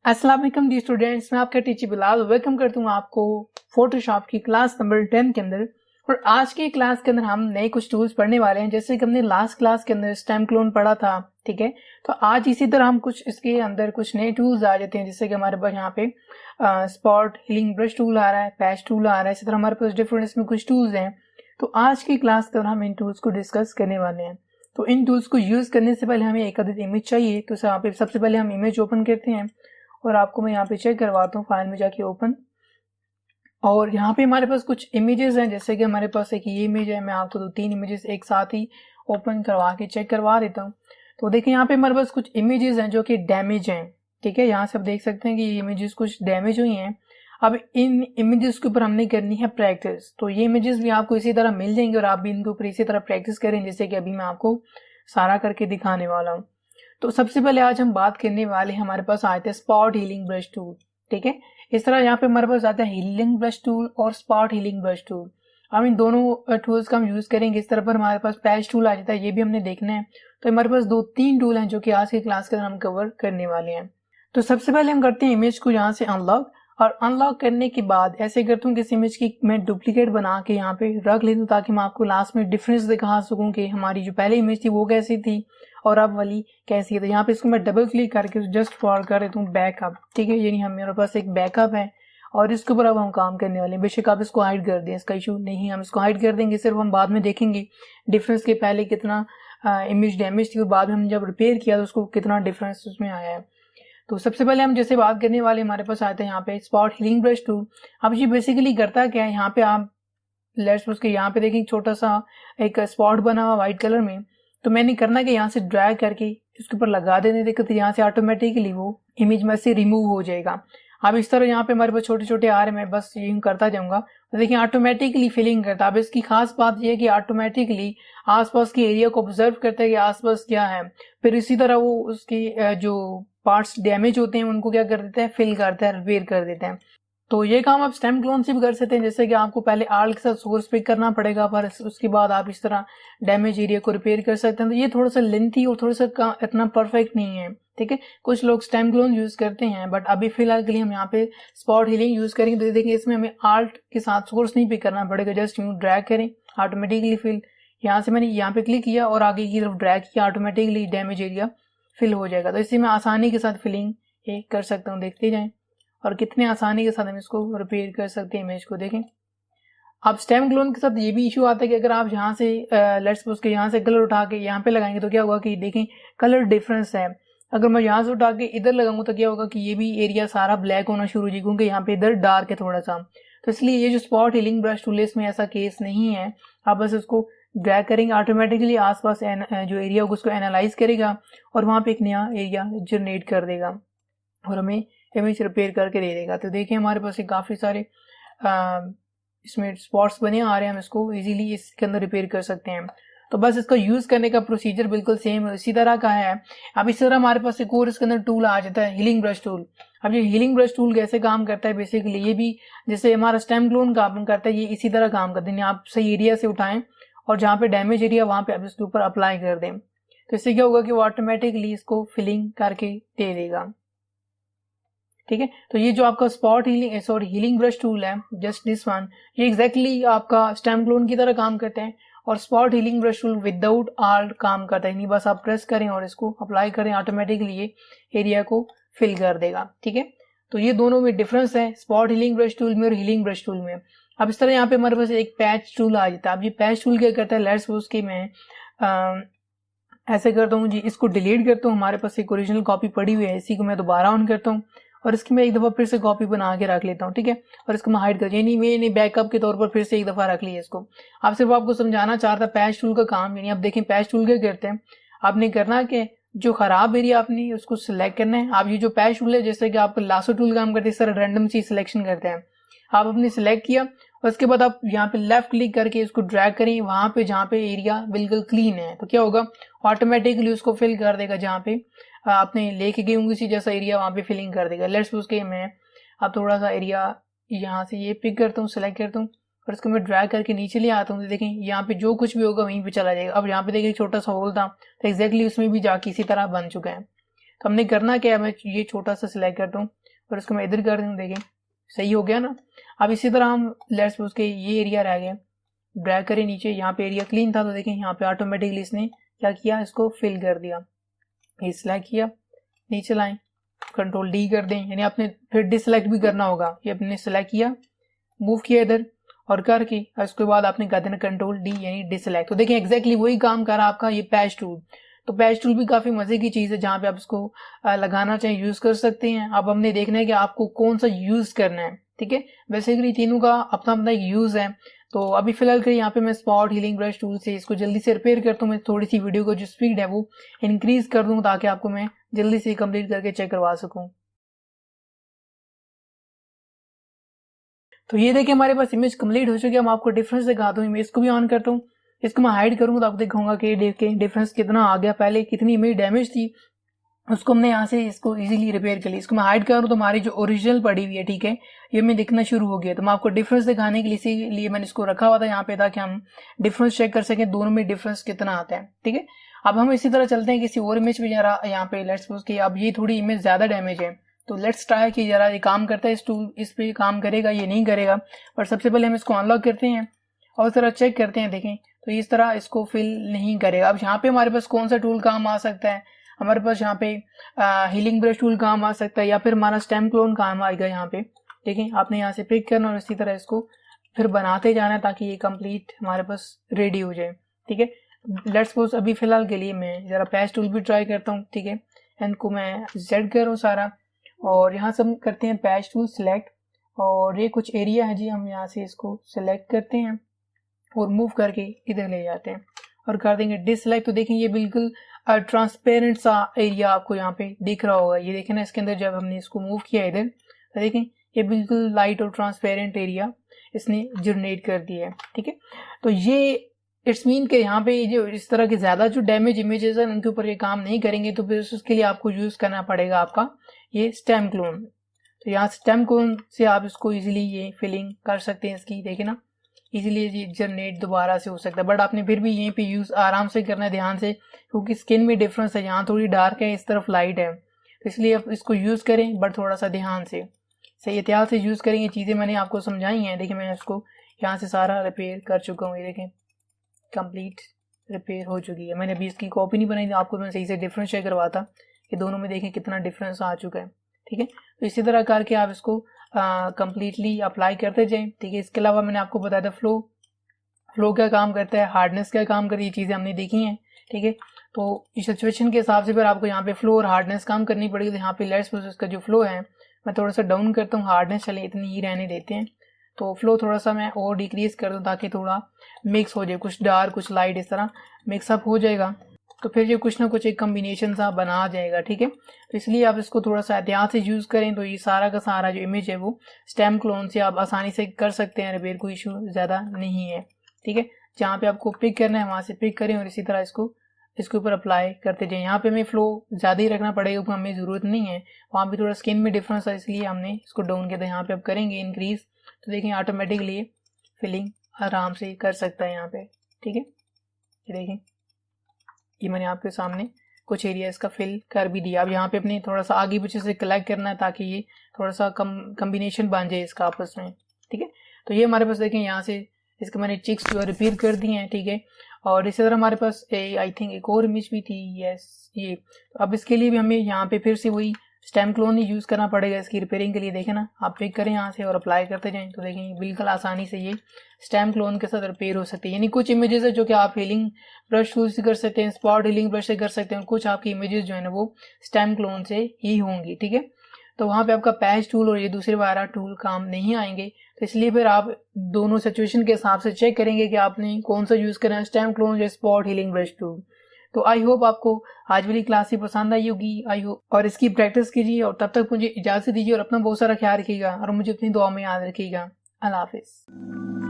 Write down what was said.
अस्सलाम वालेकुम D students, मैं आपका टीचर बिलाल वेलकम करता हूँ आपको फोटोशॉप की क्लास नंबर 10 के अंदर। और आज की क्लास के अंदर हम नए कुछ टूल्स पढ़ने वाले हैं, जैसे कि हमने लास्ट क्लास के अंदर स्टेम क्लोन पढ़ा था। ठीक है, तो आज इसी तरह हम कुछ इसके अंदर कुछ नए टूल्स आ जाते हैं, जैसे कि हमारे पास यहाँ पे स्पॉट हीलिंग ब्रश टूल आ रहा है, पैच टूल आ रहा है। इसी तरह हमारे पास डिफरेंट इसमें कुछ टूल्स हैं। तो आज की क्लास के अंदर हम इन टूल्स को डिस्कस करने वाले हैं। तो इन टूल्स को यूज करने से पहले हमें एक आदत इमेज चाहिए, तो यहाँ पे सबसे पहले हम इमेज ओपन करते हैं और आपको मैं यहाँ पे चेक करवाता हूँ फाइल में जाके ओपन। और यहाँ पे हमारे पास कुछ इमेजेस हैं, जैसे कि हमारे पास एक ये इमेज है। मैं आपको 2-3 इमेजेस एक साथ ही ओपन करवा के चेक करवा देता हूँ। तो देखिए यहाँ पे हमारे पास कुछ इमेजेस हैं जो कि डैमेज हैं। ठीक है, यहाँ से आप देख सकते हैं कि ये इमेजेस कुछ डैमेज हुई हैं। अब इन इमेजेस के ऊपर हमने करनी है प्रैक्टिस। तो ये इमेजेस भी आपको इसी तरह मिल जाएंगे और आप भी इनके ऊपर इसी तरह प्रैक्टिस करें, जैसे कि अभी मैं आपको सारा करके दिखाने वाला हूँ। तो सबसे पहले आज हम बात करने वाले हैं, हमारे पास आए थे स्पॉट हीलिंग ब्रश टूल। ठीक है, इस तरह यहाँ पे हमारे पास आता है हीलिंग ब्रश टूल और स्पॉट हीलिंग ब्रश टूल। हम इन दोनों टूल्स का हम यूज करेंगे। इस तरह पर हमारे पास पैच टूल आ जाता है, ये भी हमने देखना है। तो हमारे पास 2-3 टूल हैं जो कि आज की क्लास के अंदर हम कवर करने वाले हैं। तो सबसे पहले हम करते हैं इमेज को यहाँ से अनलॉक, और अनलॉक करने के बाद ऐसे करता हूँ कि इस इमेज की मैं डुप्लीकेट बना के यहाँ पे रख लेता हूँ, ताकि मैं आपको लास्ट में डिफरेंस दिखा सकूँ कि हमारी जो पहले इमेज थी वो कैसी थी और अब वाली कैसी है। तो यहाँ पे इसको मैं डबल क्लिक करके जस्ट फॉर कर देता हूँ बैकअप। ठीक है, यानी हम मेरे पास एक बैकअप है और इसके ऊपर अब हम काम करने वाले हैं। बेशक आप इसको हाइड कर दें, इसका इशू नहीं, हम इसको हाइड कर देंगे। सिर्फ हम बाद में देखेंगे डिफरेंस के पहले कितना इमेज डैमेज थी और बाद में हम जब रिपेयर किया तो उसको कितना डिफरेंस उसमें आया है। तो सबसे पहले हम जैसे बात करने वाले हमारे पास आते हैं यहाँ पे स्पॉट हीलिंग ब्रश टूल। अब ये बेसिकली करता क्या है, यहाँ पे आप लेट्स सपोज के यहाँ पे देखें छोटा सा एक स्पॉट बना हुआ व्हाइट कलर में। तो मैंने करना कि यहाँ से ड्रैग करके इसके ऊपर लगा देने देखो, तो यहाँ से ऑटोमेटिकली वो इमेज में से रिमूव हो जाएगा। अब इस तरह यहाँ पे हमारे पास छोटे छोटे आ रहे, मैं बस यूं करता जाऊंगा तो देखिए ऑटोमेटिकली फिलिंग करता है। अब इसकी खास बात यह है कि ऑटोमेटिकली आसपास की एरिया को ऑब्जर्व करता है कि आसपास क्या है, फिर इसी तरह वो उसकी जो पार्ट्स डैमेज होते हैं उनको क्या कर देते हैं, फिल करते हैं, रिपेयर कर देते हैं। तो ये काम आप स्टेम क्लोन से भी कर सकते हैं, जैसे कि आपको पहले आर्ट के साथ सोर्स पिक करना पड़ेगा, पर उसके बाद आप इस तरह डैमेज एरिया को रिपेयर कर सकते हैं। तो ये थोड़ा सा लेंथी और थोड़ा सा इतना परफेक्ट नहीं है। ठीक है, कुछ लोग स्टेम क्लोन यूज करते हैं, बट अभी फिलहाल के लिए हम यहाँ पे स्पॉट हीलिंग यूज करेंगे। तो देखिए इसमें हमें आर्ट के साथ सोर्स नहीं पिक करना पड़ेगा, जस्ट यूं ड्रैग करें ऑटोमेटिकली फिल। यहाँ से मैंने यहाँ पे क्लिक किया और आगे की तरफ ड्रैग किया, ऑटोमेटिकली डैमेज एरिया फिल हो जाएगा। तो इसी में आसानी के साथ फिलिंग ये कर सकता हूँ, देखते जाएं और कितने आसानी के साथ हम इसको रिपेयर कर सकते हैं इमेज को। देखें अब स्टेम क्लोन के साथ ये भी इशू आता है कि अगर आप यहाँ से लेट्स सपोज के यहाँ से कलर उठा के यहाँ पे लगाएंगे तो क्या होगा कि देखें कलर डिफरेंस है। अगर मैं यहाँ से उठा के इधर लगाऊंगा तो क्या होगा कि ये भी एरिया सारा ब्लैक होना शुरू हो जाएगा, क्योंकि यहाँ पे इधर डार्क है थोड़ा सा। तो इसलिए ये जो स्पॉट हीलिंग ब्रश टूल है इसमें ऐसा केस नहीं है। आप बस इसको ड्रैग करेंगे, ऑटोमेटिकली आसपास जो एरिया होगा उसको एनालाइज करेगा और वहां पे एक नया एरिया जनरेट कर देगा और हमें इमेज रिपेयर करके दे देगा। तो देखिए हमारे पास काफी सारे इसमें स्पॉट्स बने आ रहे हैं, हम इसको इजीली इसके अंदर रिपेयर कर सकते हैं। तो बस इसका यूज करने का प्रोसीजर बिल्कुल सेम इसी तरह का है। अब इसी तरह हमारे पास एक और इसके अंदर टूल आ जाता है हीलिंग ब्रश टूल। अब ये हीलिंग ब्रश टूल कैसे काम करता है, बेसिकली ये भी जैसे हमारा स्टेम क्लोन काम करता है, ये इसी तरह काम करते हैं। आप सही एरिया से उठाएं और जहाँ पे डैमेज एरिया वहां पे आप इसके ऊपर अप्लाई कर दें, तो इससे क्या होगा कि वो ऑटोमेटिकली इसको फिलिंग करके दे देगा। ठीक है, तो ये जो आपका स्पॉट हीलिंग ब्रश टूल है, जस्ट दिस वन, ये एग्जैक्टली आपका स्टेम क्लोन की तरह काम करते हैं। और spot healing brush tool without art काम करता है, नहीं बस आप प्रेस करें और इसको अप्लाई करें, ऑटोमेटिकली ये एरिया को फिल कर देगा। ठीक है, तो ये दोनों में डिफरेंस है स्पॉट हीलिंग ब्रश टूल में और हीलिंग ब्रश टूल में। अब इस तरह यहाँ पे हमारे पास एक पैच टूल आ जाता है। अब ये पैच टूल क्या करता है, लेट्स सपोज कि मैं ऐसे करता हूँ जी, इसको डिलीट करता हूँ। हमारे पास एक ओरिजिनल कॉपी पड़ी हुई है, इसी को मैं दोबारा ऑन करता हूँ और इसकी मैं एक दफा फिर से कॉपी बना के रख लेता हूँ। ठीक है, और इसको मैं हाइड कर, यानी मैंने बैकअप के तौर पर फिर से एक दफा रख लिया इसको। आप सिर्फ आपको समझाना चाहता पैच टूल का काम, यानी आप देखें पैच टूल क्या करते हैं। आपने करना कि जो खराब एरिया आपने उसको सिलेक्ट करना है। आप ये जो पैच टूल है जैसे कि आपका लासो टूल काम करते हैं, इस तरह रैंडम सी सिलेक्शन करते हैं। आप अपने सिलेक्ट किया और उसके बाद आप यहाँ पे लेफ्ट क्लिक करके इसको ड्रैग करें वहां पे जहाँ पे एरिया बिल्कुल क्लीन है, तो क्या होगा ऑटोमेटिकली उसको फिल कर देगा। जहाँ पे आपने लेके गए होंगे इसी जैसा एरिया वहां पे फिलिंग कर देगा। लेट्स सपोज के मैं अब थोड़ा सा एरिया यहाँ से ये पिक करता हूँ, सिलेक्ट करता हूँ और इसको मैं ड्रैग करके नीचे ले आता हूँ। तो देखें यहाँ पे जो कुछ भी होगा वहीं पे चला जाएगा। अब यहाँ पे देखिए छोटा सा होल था, तो एग्जैक्टली उसमें भी जाके इसी तरह बन चुका है। तो हमने करना क्या है, मैं ये छोटा सा सिलेक्ट करता हूँ और इसको मैं इधर कर दूँ, देखें सही हो गया ना। अब इसी तरह हम लेट्स सपोज के ये एरिया रह गया, ड्रैग करें नीचे, यहाँ पे एरिया क्लीन था तो देखें यहाँ पे ऑटोमेटिकली इसने क्या किया, इसको फिल कर दिया। ये सिलेक्ट किया, नीचे लाएं, कंट्रोल डी कर दें, यानी आपने फिर डिसलेक्ट भी करना होगा। ये आपने सिलेक्ट किया, मूव किया इधर और करके उसके बाद आपने कर देना कंट्रोल डी यानी डिसलेक्ट। तो देखिए एग्जैक्टली वही काम कर रहा है आपका ये पैच टूल। तो पैच टूल भी काफी मजे की चीज है जहाँ पे आप इसको लगाना चाहें यूज कर सकते हैं। अब हमने देखना है कि आपको कौन सा यूज करना है, ठीक है। बेसिकली तीनों का अपना अपना एक यूज है। तो अभी फिलहाल के यहाँ पे मैं स्पॉट हीलिंग ब्रश टूल से इसको जल्दी से रिपेयर करता हूँ। मैं थोड़ी सी वीडियो को जो स्पीड है वो इंक्रीज कर दूँ ताकि आपको मैं जल्दी से कंप्लीट करके चेक करवा सकूं। तो ये देखिए हमारे पास इमेज कंप्लीट हो चुकी है। मैं आपको डिफरेंस दिखाता हूँ। इमेज को भी ऑन करता हूँ, इसको मैं हाइड करूंगा तो आप देखूंगा कि डिफरेंस कितना आ गया। पहले कितनी इमेज डैमेज थी उसको हमने यहाँ से इसको इजीली रिपेयर कर लिया। इसको मैं हाइड करूँ तो हमारी जो ओरिजिनल पड़ी हुई है, ठीक है, ये मैं दिखना शुरू हो गया। तो मैं आपको डिफरेंस दिखाने के लिए इसीलिए मैंने इसको रखा हुआ था यहाँ पे ताकि हम डिफरेंस चेक कर सकें दोनों में डिफरेंस कितना आता है, ठीक है। अब हम इसी तरह चलते हैं किसी और इमेज में जरा यहाँ पे लेट्स सपोज कि अब ये थोड़ी इमेज ज्यादा डैमेज है तो लेट्स ट्राई कि जरा ये काम करता है इस टूल, इस पे काम करेगा ये नहीं करेगा। पर सबसे पहले हम इसको अनलॉक करते हैं और जरा चेक करते हैं, देखें तो इस तरह इसको फिल नहीं करेगा। अब यहाँ पे हमारे पास कौन सा टूल काम आ सकता है, हमारे पास यहाँ पे हीलिंग ब्रश टूल काम आ सकता है या फिर हमारा स्टेम क्लोन काम आएगा। यहाँ पे देखें आपने यहाँ से पिक करना और इसी तरह इसको फिर बनाते जाना है ताकि ये कंप्लीट हमारे पास रेडी हो जाए, ठीक है। लेट्स सपोज अभी फिलहाल के लिए मैं जरा पैच टूल भी ट्राई करता हूँ, ठीक है। इनको मैं जेड कर रहा हूँ सारा और यहाँ से हम करते हैं पैच टूल सिलेक्ट और ये कुछ एरिया है जी, हम यहाँ से इसको सिलेक्ट करते हैं और मूव करके इधर ले जाते हैं और कर देंगे डिसलाइक। तो देखें ये बिल्कुल ट्रांसपेरेंट सा एरिया आपको यहाँ पे दिख रहा होगा। ये देखें ना इसके अंदर जब हमने इसको मूव किया इधर तो देखें ये बिल्कुल लाइट और ट्रांसपेरेंट एरिया इसने जनरेट कर दिया है, ठीक है। तो ये इट्स मीन के यहाँ पे जो इस तरह के ज्यादा जो डैमेज इमेजेस है उनके ऊपर ये काम नहीं करेंगे। तो फिर उसके लिए आपको यूज करना पड़ेगा आपका ये स्टेम क्लोन। तो यहाँ स्टेम क्लोन से आप इसको इजीली ये फिलिंग कर सकते हैं इसकी, देखे ना इजीली ये जनरेट दोबारा से हो सकता है। बट आपने फिर भी यहीं पे यूज आराम से करना है, ध्यान से, क्योंकि स्किन में डिफरेंस है, यहाँ थोड़ी डार्क है इस तरफ लाइट है। तो इसलिए आप इसको यूज करें बट थोड़ा सा ध्यान से, सही एहतियात से यूज करेंगे। चीजें मैंने आपको समझाई हैं। देखिए मैं इसको यहाँ से सारा रिपेयर कर चुका हूँ, ये देखें कंप्लीट रिपेयर हो चुकी है। मैंने अभी इसकी कॉपी नहीं बनाई थी, आपको मैं सही से डिफरेंस चेक करवाता। ये दोनों में देखें कितना डिफरेंस आ चुका है, ठीक है। तो इसी तरह करके आप इसको कंप्लीटली अप्लाई करते जाएं, ठीक है। इसके अलावा मैंने आपको बताया था फ्लो क्या काम करता है, हार्डनेस क्या काम करती है, ये चीजें हमने देखी हैं, ठीक है। तो इस सिचुएशन के हिसाब से फिर आपको यहाँ पे फ्लो और हार्डनेस काम करनी पड़ेगी। तो यहाँ पे लेट्स सपोज इसका जो फ्लो है मैं थोड़ा सा डाउन करता हूँ, हार्डनेस चले इतनी ही रहने देते हैं। तो फ्लो थोड़ा सा मैं और डिक्रीज कर दूँ ताकि थोड़ा मिक्स हो जाए, कुछ डार्क कुछ लाइट इस तरह मिक्सअप हो जाएगा। तो फिर ये कुछ ना कुछ एक कम्बिनेशन सा बना जाएगा, ठीक है। तो इसलिए आप इसको थोड़ा सा एहतियात से यूज करें। तो ये सारा का सारा जो इमेज है वो स्टेम क्लोन से आप आसानी से कर सकते हैं रिपेयर, कोई इशू ज्यादा नहीं है, ठीक है। जहाँ पे आपको पिक करना है वहां से पिक करें और इसी तरह इसके ऊपर अप्लाई करते जाए। यहाँ पे हमें फ्लो ज्यादा ही रखना पड़ेगा, हमें जरूरत नहीं है, वहां भी थोड़ा स्किन में डिफरेंस है इसलिए हमने इसको डाउन किया था। यहाँ पे आप करेंगे इंक्रीज तो देखें ऑटोमेटिकली फिलिंग आराम से कर सकता है यहाँ पे, ठीक है। ये देखें ये मैंने आपके सामने कुछ एरिया इसका फिल कर भी दिया। अब यहाँ पे अपने थोड़ा सा आगे पीछे से कलेक्ट करना है ताकि ये थोड़ा सा कम्बिनेशन बन जाए इसका आपस में, ठीक है। तो ये हमारे पास देखें यहाँ से इसके मैंने चिक्स जो है रिपीट कर दी हैं, ठीक है। और इसी तरह हमारे पास आई थिंक एक और इमेज भी थी, यस ये। तो अब इसके लिए भी हमें यहाँ पे फिर से वही स्टेम क्लोन ही यूज करना पड़ेगा इसकी रिपेयरिंग के लिए। देखें ना आप पिक करें यहाँ से और अप्लाई करते जाएं तो देखें बिल्कुल आसानी से ये स्टेम क्लोन के साथ रिपेयर हो सकती है। यानी कुछ इमेजेस है जो कि आप हीलिंग ब्रश टूल से कर सकते हैं, स्पॉट हीलिंग ब्रश से कर सकते हैं, कुछ आपकी इमेजेस जो है ना वो स्टेम क्लोन से ही होंगी, ठीक है। तो वहां पे आपका पैच टूल और ये दूसरे वाला टूल काम नहीं आएंगे। तो इसलिए फिर आप दोनों सिचुएशन के हिसाब से चेक करेंगे कि आपने कौन सा यूज करना है, स्टेम क्लोन या स्पॉट हीलिंग ब्रश टूल। तो आई होप आपको आज वाली क्लास ही पसंद आई होगी, आई होप, और इसकी प्रैक्टिस कीजिए। और तब तक मुझे इजाजत दीजिए और अपना बहुत सारा ख्याल रखिएगा और मुझे अपनी दुआ में याद रखिएगा। अल्लाह हाफिज।